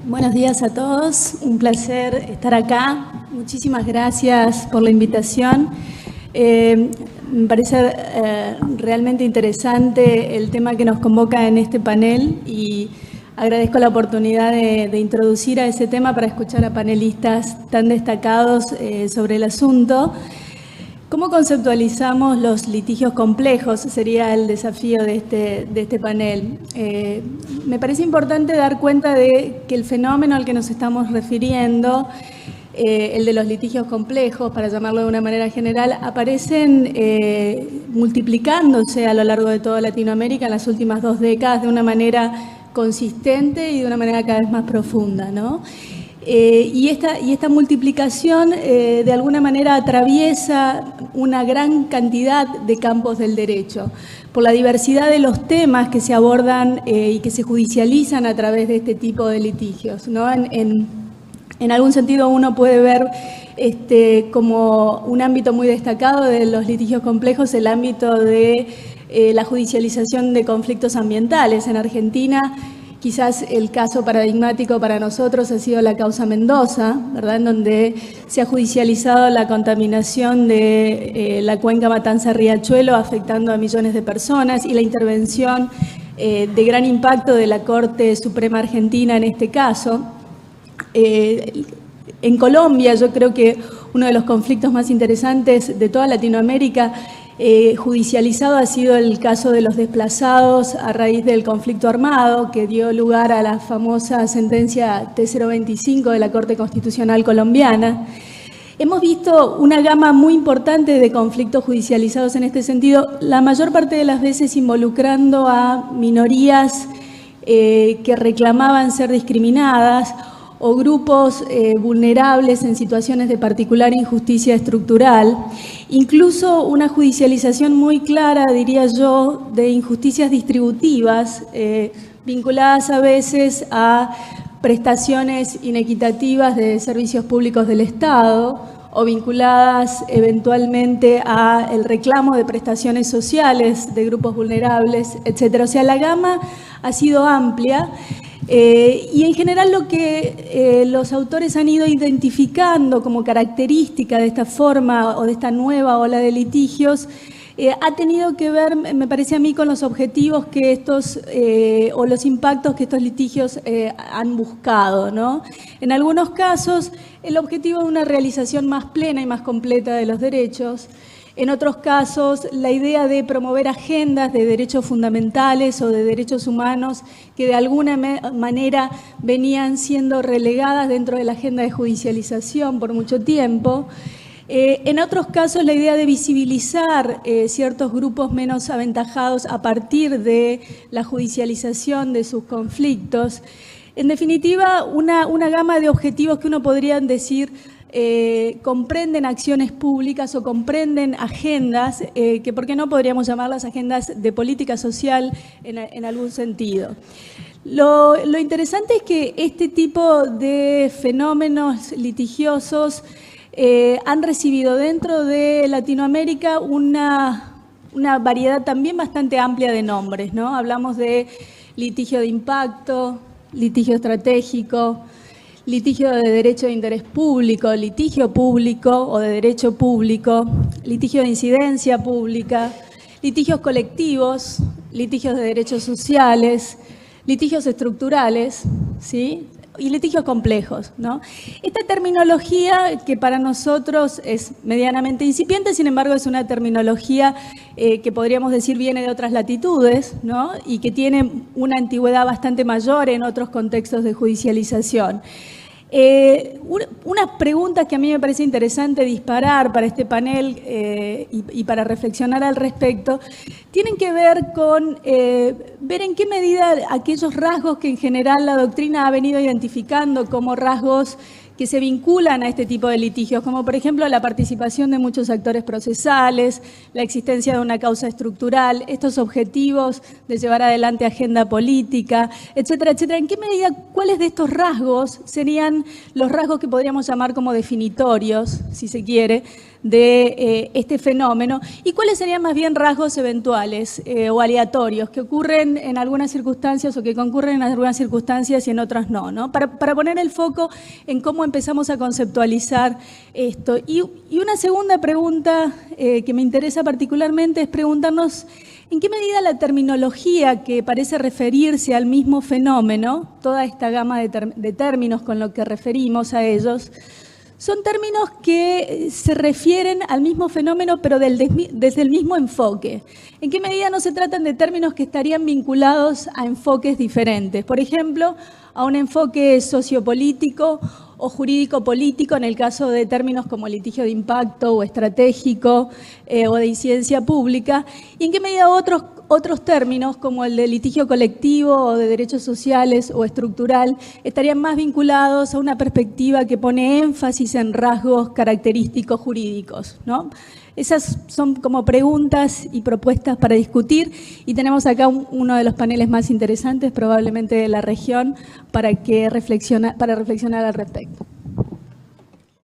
Buenos días a todos, un placer estar acá. Muchísimas gracias por la invitación. Me parece realmente interesante el tema que nos convoca en este panel y agradezco la oportunidad de introducir a ese tema para escuchar a panelistas tan destacados sobre el asunto. ¿Cómo conceptualizamos los litigios complejos? Sería el desafío de este panel. Me parece importante dar cuenta de que el fenómeno al que nos estamos refiriendo, el de los litigios complejos, para llamarlo de una manera general, aparecen multiplicándose a lo largo de toda Latinoamérica en las últimas 2 décadas de una manera consistente y de una manera cada vez más profunda, ¿no? Y esta multiplicación de alguna manera atraviesa una gran cantidad de campos del derecho, por la diversidad de los temas que se abordan y que se judicializan a través de este tipo de litigios, ¿no? En algún sentido uno puede ver como un ámbito muy destacado de los litigios complejos el ámbito de la judicialización de conflictos ambientales. En Argentina, quizás el caso paradigmático para nosotros ha sido la causa Mendoza, ¿verdad? En donde se ha judicializado la contaminación de la cuenca Matanza-Riachuelo, afectando a millones de personas, y la intervención de gran impacto de la Corte Suprema Argentina en este caso. En Colombia, yo creo que uno de los conflictos más interesantes de toda Latinoamérica judicializado ha sido el caso de los desplazados a raíz del conflicto armado que dio lugar a la famosa sentencia T025 de la Corte Constitucional colombiana. Hemos visto una gama muy importante de conflictos judicializados en este sentido, la mayor parte de las veces involucrando a minorías que reclamaban ser discriminadas o grupos vulnerables en situaciones de particular injusticia estructural, incluso una judicialización muy clara, diría yo, de injusticias distributivas, vinculadas a veces a prestaciones inequitativas de servicios públicos del Estado o vinculadas eventualmente a el reclamo de prestaciones sociales de grupos vulnerables, etc. O sea, la gama ha sido amplia. Y en general lo que los autores han ido identificando como característica de esta forma o de esta nueva ola de litigios ha tenido que ver, me parece a mí, con los objetivos que estos o los impactos que estos litigios han buscado, ¿no? En algunos casos el objetivo de una realización más plena y más completa de los derechos. En otros casos, la idea de promover agendas de derechos fundamentales o de derechos humanos que de alguna manera venían siendo relegadas dentro de la agenda de judicialización por mucho tiempo. En otros casos, la idea de visibilizar ciertos grupos menos aventajados a partir de la judicialización de sus conflictos. En definitiva, una gama de objetivos que uno podría decir comprenden acciones públicas o comprenden agendas, que por qué no podríamos llamarlas agendas de política social en algún sentido. Lo interesante es que este tipo de fenómenos litigiosos han recibido dentro de Latinoamérica una variedad también bastante amplia de nombres, ¿no? Hablamos de litigio de impacto, litigio estratégico, litigio de derecho de interés público, litigio público o de derecho público, litigio de incidencia pública, litigios colectivos, litigios de derechos sociales, litigios estructurales, ¿sí? Y litigios complejos, ¿no? Esta terminología, que para nosotros es medianamente incipiente, sin embargo es una terminología que podríamos decir viene de otras latitudes, ¿no? Y que tiene una antigüedad bastante mayor en otros contextos de judicialización. Unas preguntas que a mí me parece interesante disparar para este panel y para reflexionar al respecto tienen que ver con ver en qué medida aquellos rasgos que en general la doctrina ha venido identificando como rasgos que se vinculan a este tipo de litigios, como por ejemplo la participación de muchos actores procesales, la existencia de una causa estructural, estos objetivos de llevar adelante agenda política, etcétera, etcétera. ¿En qué medida, cuáles de estos rasgos serían los rasgos que podríamos llamar como definitorios, si se quiere, de este fenómeno y cuáles serían más bien rasgos eventuales o aleatorios que ocurren en algunas circunstancias o que concurren en algunas circunstancias y en otras no, ¿no? Para poner el foco en cómo empezamos a conceptualizar esto. Y una segunda pregunta que me interesa particularmente es preguntarnos en qué medida la terminología que parece referirse al mismo fenómeno, toda esta gama de términos con lo que referimos a ellos, son términos que se refieren al mismo fenómeno, pero desde el mismo enfoque. ¿En qué medida no se tratan de términos que estarían vinculados a enfoques diferentes? Por ejemplo, a un enfoque sociopolítico o jurídico-político en el caso de términos como litigio de impacto o estratégico o de incidencia pública, y en qué medida otros términos como el de litigio colectivo o de derechos sociales o estructural estarían más vinculados a una perspectiva que pone énfasis en rasgos característicos jurídicos, ¿no? Esas son como preguntas y propuestas para discutir y tenemos acá uno de los paneles más interesantes probablemente de la región para reflexionar al respecto.